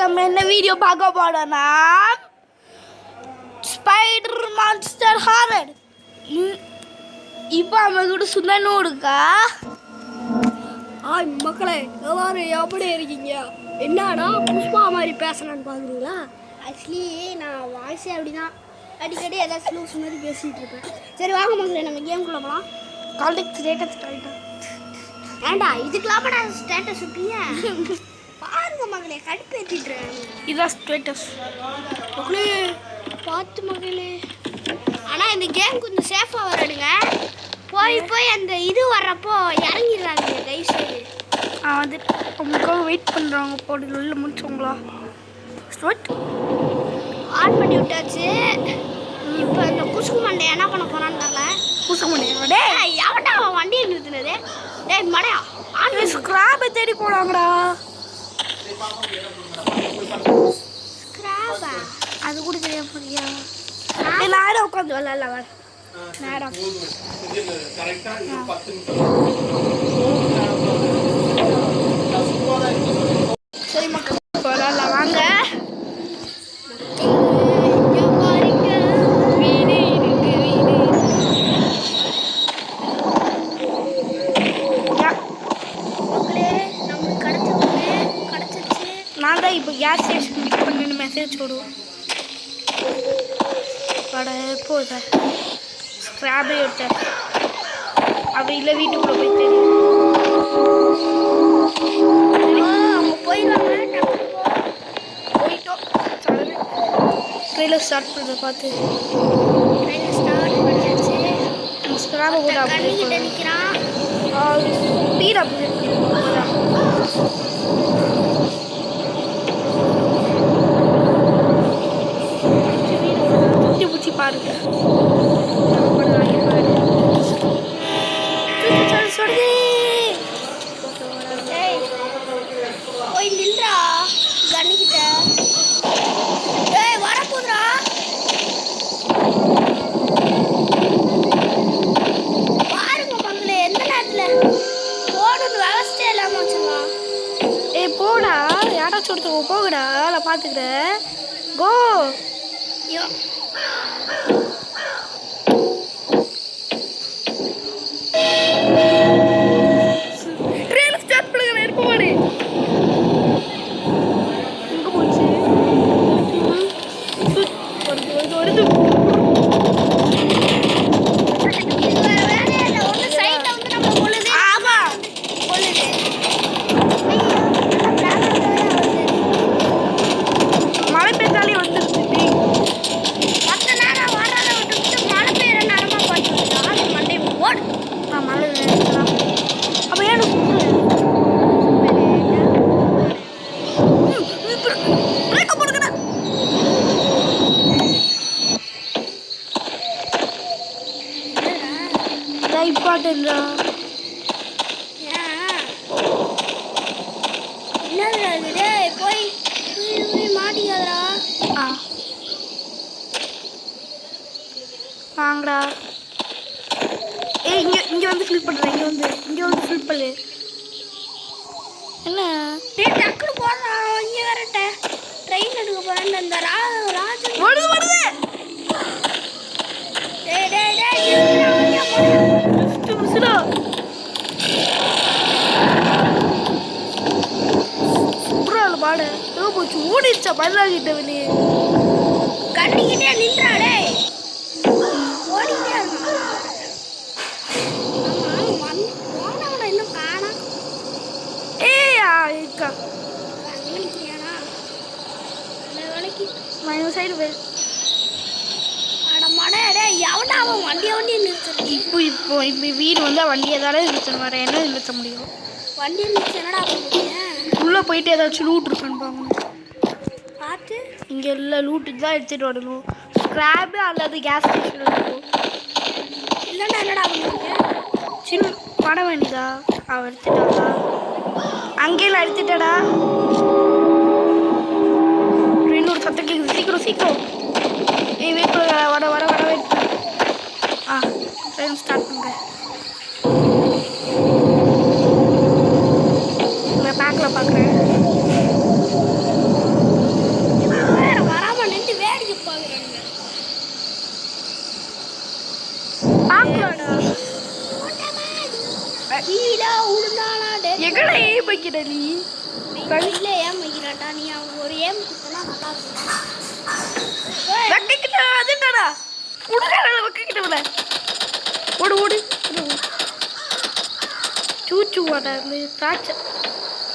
நம்ம என்ன வீடியோ பார்க்க போறோம்னா ஸ்பைடர் மான்ஸ்டர் ஹாரர். இப்போ நம்ம கூட சுந்தனும் இருக்கா. மக்களே எல்லாரும் எப்படி இருக்கீங்க? என்னடா புஷ்பா மாதிரி பேசலான்னு பார்க்குறீங்களா? ஆக்சுவலி நான் வாய்ஸே அப்படிதான், அடிக்கடி ஏதாவது ஸ்லூஸ் மாதிரி பேசிகிட்டு இருப்பேன். சரி வாங்க மக்களே, நம்ம கேம்குள்ளே போகலாம். கால்டெக்ட் ஸ்டேட்டஸ் கால்டா ஏண்டா இதுக்கெல்லாமடா ஸ்டேட்டஸ் விட்டீங்க? பாருங்க மகளே, கடுப்பேற்றிட்டுறேன். இதான் ஸ்டேட்டஸ் மக்களே, பார்த்து மகளே. ஆனால் இந்த கேம் கொஞ்சம் சேஃபாக விளையாடுங்க. போய் அந்த இது வர்றப்போ இறங்கிடுறாங்க தயவுசெய்து. அது உங்களுக்காக வெயிட் பண்ணுறாங்க. போட்டு உள்ள முடிச்சவங்களா ஸ்டார்ட் ஆன் பண்ணி விட்டாச்சு. இப்போ இந்த குசுக்கு மண்டை என்ன பண்ண போகிறான்னு தெரியல. குசுக்கு மண்டையோட எவன்டா அவன் வண்டியை நிறுத்தினது? டேய் மடையா, ஆன் ஸ்கிராபை தேடி போனாங்கடா. ஸ்கிராபா? அது கூட தெரியாம போறியா? நேரம் உட்காந்து வரல வர நேரம் சரி மக்கள் வரல வாங்க. வீடு இருக்கு வீடு. மக்களே, நம்மளுக்கு கிடச்சிருச்சு. நான் தான் இப்போ கேஸ் ஸ்டேஷன் புக் பண்ணு மெசேஜ் விடுவோம். வட போத ஸ்கிராபே எடுத்தேன். அப்படி இல்லை வீட்டுக்குள்ளே போய் தெரியும். அவங்க போயிட்டோம். ட்ரெயிலர் ஸ்டார்ட் பண்ணுறத பார்த்து ட்ரெயின் ஸ்டார்ட் பண்ணியாச்சு. ஸ்கிராபை கூட கண்ணிக்கிட்ட நிற்கிறான். வீடு அப்படி பூச்சி பாருங்க. போய் நின்றா கண்ணிக்கிட்ட. ஏய் வரப்போதுரா. பாருங்க மங்களே, எந்த நேரத்தில் போகணுன்னு விவசாயம் இல்லாமல் வச்சுருவான். ஏய் போடா, யாராச்சும் ஒருத்தவங்க போகடா, நான் பார்த்துக்கிறேன். கோ. ஐயோ ட்ரெயின் ஸ்டார்ட் பண்ணுங்க. நெருப்பு மாடு எங்கே போச்சு? வருது. இது வேற வேலையே இல்லை. ஒன்று சைட்டில் வந்து நம்ம கொள்ளுது. ஆமாம் கொள்ளுது. மழை பெய்தாலே வந்துருச்சு. மற்ற நேரம் வர்றத விட்டுவிட்டு மழை பெய்யுற நேரமாக பார்த்து ஆளு மண்டை ஓடு. மழை நினைச்சலாம். அப்போ ஏன் பிரேக்க போடுங்கண்ணா. இம்பார்ட்டன்டா. என்னதுடா இது? டேய் போய் மாட்டிக்காதடா. வாங்கடா. ஏய் இங்கே வந்து ஃபில் பண்ணுறேன். இங்கே வந்து ஃபில் பண்ணு. என்ன டேய் டக்குனு போடுறா. இங்கே வரட்ட ட்ரெயின் எடுக்க போகிறேன். இந்த ராஜு வருது. டேய் டேய் டேய் இருடா போடு. மிஸ்டா சூப்பராக பாடு. ஏதோ போச்சு ஓடிடுச்சா பல்லாகிட்ட வெளியே. கண்ணிக்கிட்டே நின்றா. டேய் ஓடிக்கிட்டே இருக்கான். போனவனை இன்னும் காணா. ஏயா இருக்கா கண்ணிக்கியானா அந்த வேலைக்கு மைனஸ் சைடு போய் அட மடை. டேய் எவன்டா அவன் வண்டியை நிறுத்துறது? இப்போ வீடு வந்து வண்டியை தானே நிறுத்தணும். வேறு என்ன நிறுத்த முடியும்? வண்டியை நிறுத்தி என்னடா பண்ணுறீங்க? உள்ளே போயிட்டு ஏதாச்சும் லூட் இருக்கான்னு பார்க்கணும். பார்த்து இங்கே எல்லாம் லூட்டுக்கு தான் எடுத்துகிட்டு வரணும். ஸ்க்ராப்பு அல்லது கேஸ் ஸ்டேஷன் இருக்கும். இல்லைன்னா என்னடா பண்ணுறீங்க? சின்ன பட வேண்டியதா? அவள் எடுத்துட்டாளா? அங்கேயும் எடுத்துட்டாடா. இன்னொரு சத்தம் கேட்குது. சீக்கிரம் ஏய் வெயிட் பண்ண. வர வெயிட் பண்ண. ட்ரெயின் ஸ்டார்ட் பண்ணுங்க. நான் பேக்கில் பார்க்குறேன். நீ அவங்க ஒரு ஏம் குத்தனா நல்லா இருக்கும். வெக்கிட்ட அதுடா உடனே வெக்கிட்ட விட ஓடு ஓடு சூச்சு வாடா இந்த காச்ச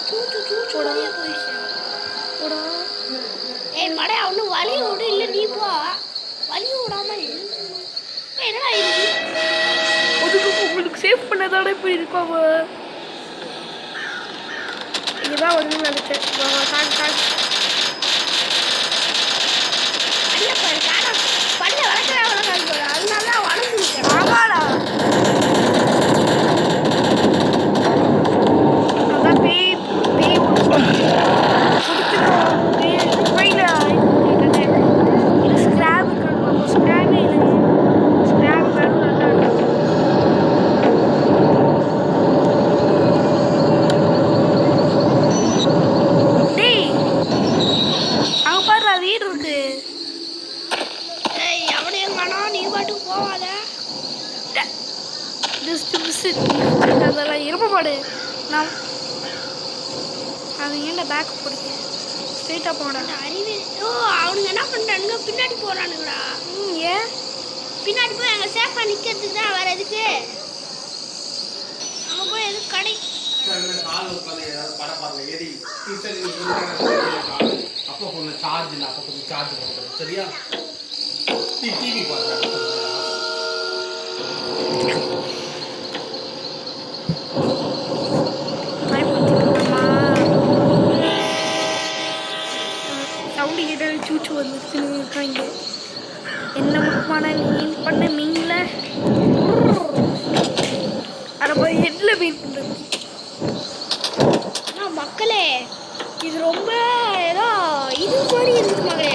சூச்சோடயே போயிடுச்சு. ஓடா ஏய் மடை அவனு வலி விடு இல்லை நீ போ வலி விடாம என்னடா இது அதுக்கு உங்களுக்கு சேவ் பண்ணதாட இப்படி இருக்காவ இதுதான் வந்து நினைச்சேன் சாக்கு சாக்கு அடியா பாரு காடா பல்ல வளர்க்குறாங்க போல அதனால தான் வளர்ந்துருக்கேன். ஆமாடா அதான் பேய் பேய் இது ஸ்கிராப் ஸ்கிராப் இது ஸ்கிராப் வேணும் நல்லா இருக்கும். டேய் அங்க பாரு வீடு இருக்கு. ஏய் எவனையும் காணோம் நீ பாட்டுக்கு போவாத. அதெல்லாம் இரும்ப மாடு நான் அது ஏன்டா பேக் போடுங்க ஸ்ட்ரெயிட்டாக போடா அறிவு ஓ அவனுங்க என்ன பண்ணுறானுங்க பின்னாடி போகிறானுங்கடா. ஏன் பின்னாடி போய் அங்கே சேஃபாக நிற்கிறதுக்கு தான் வேறு எதுக்கு அங்கே போய் எதுக்கு கடை அப்போ கொஞ்சம் சார்ஜ் இல்லை அப்போ கொஞ்சம் சார்ஜ் பண்ணுறது சரியா டிவி பார்க்குறேன். சவுண்டு கேட்டால் சூச்சு வந்துருச்சுன்னு இருக்காங்க. என்ன முக்கியமான மீன் பண்ண மீன்ல அதை போய் ஹெட்டில் மீன் பண்ணுறது. ஆனால் மக்களே இது ரொம்ப ஏதோ இது மாதிரி இருக்குது மகளே.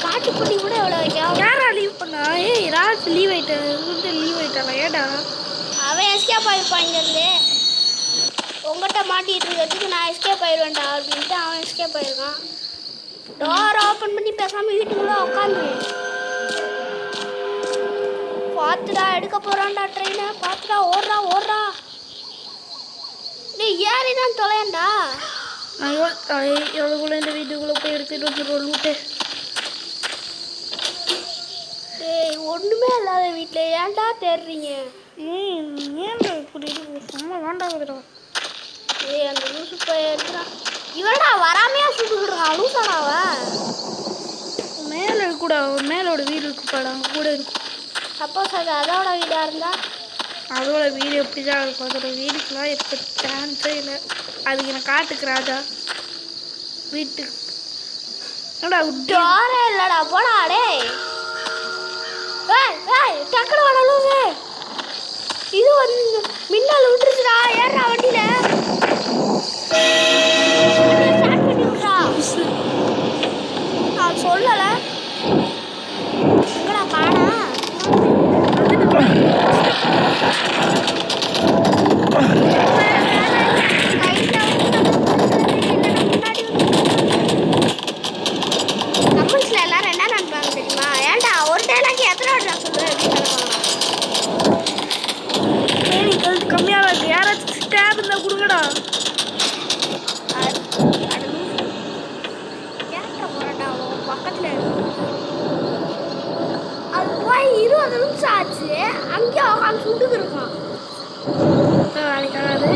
காட்டுப்பள்ளி கூட எவ்வளோ யாரா லீவ் பண்ணா? ஏய் ராஜ் லீவ் ஆயிட்டேன் லீவ் ஆயிட்டாளா? ஏடா அவன் எஸ்கேப் ஆகிருப்பான் இங்கேருந்து உங்கள்கிட்ட மாட்டிகிட்டு இருக்கிறதுக்கு நான் எஸ்கேப் ஆயிடுவேன்டா அப்படின்ட்டு அவன் எஸ்கேப் ஆயிருக்கான். டோர் ஓப்பன் பண்ணி பேசாமல் வீட்டுக்குள்ளே உட்காந்து பார்த்துடா எடுக்க போகிறான்டா ட்ரெயினை பார்த்துடா ஓடுறா ஓடுறா நீ ஏறி தான் தொலையண்டா. ஐயோ எவ்வளோக்குள்ள இந்த வீட்டுக்குள்ளே போய் எடுத்துகிட்டு வந்துடுவோம் லூட்டு. ஏய் ஒன்றுமே இல்லாத வீட்டில் ஏன்டா தேடுறீங்க? ஏன்டா இப்படி சும்மா வேண்டாம். ஏய் அந்த லூசு போய் எடுக்கிறான் இவனடா வராமையா சுட்டுக்கிட்டுருக்கான் லூசாடா அவன். மேலே கூட மேலோட வீடு இருக்கு பாடா அங்கே கூட இருக்கும். சப்போஸ் அது அதோட வீடாக இருந்தால் அதோட வீடு எப்படி தான் இருக்கும்? அதோட வீடுக்கெலாம் இருக்க சான்ஸே இல்லை. அதுக்கு நான் காட்டுக்கு ராஜா வீட்டுக்கு என்னடா டோரே இல்லைடா போடா டேய். ஏய் ஏய் டக்குனு வாடா லூசு. இது வந்து மின்னல் விட்டுருச்சுடா ஏறா வண்டியில் ஸ்டார்ட் பண்ணி விட்றா. நான் சொல்லலை எங்கடா காணா கமெண்ட்ஸ்ல எல்லாரும் என்ன நினைப்பாங்க தெரியுமா? ஏன்டா ஒரு டைலாக் எத்தனை வாட்டி நான் சொல்லுவேன் அப்படின்னு நினைப்பாங்க. கம்மியாக இருக்கு. யாராச்சும் ஸ்டாப் இருந்தால் கொடுங்கடா. கேட்ட போறடா பக்கத்துல அது போய் 20 நிமிஷம் ஆச்சு அங்கேயே உட்காந்து சுட்டுக்கு இருக்கான். வேலைக்காகாது.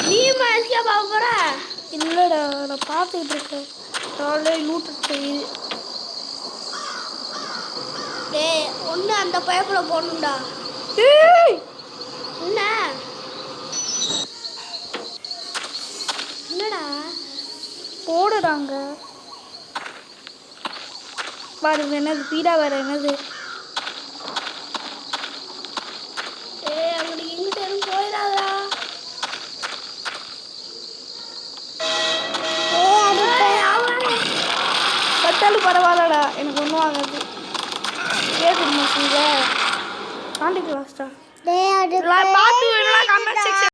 நீ எஸ்கேப் ஆக போற? இல்லைடா நான் பார்த்துக்கிட்டு இருக்கேன். ஆல்ரெடி நூற்று டேய் ஒன்று அந்த பைப்பில் போடணும்டா. என்ன என்னடா போடுறாங்க பாருங்க. என்னது பீடா வேற என்னது? ஏய் அவனுக்கு இங்கிட்ட எதுவும் போயிடாதா? பத்தாலும் பரவாயில்லடா எனக்கு ஒன்றும் ஆகாது. ஏது மசிங்க காண்டிக்கு லாஸ்டா பார்த்து வேணும்னா கமெண்ட் செக்ஷன்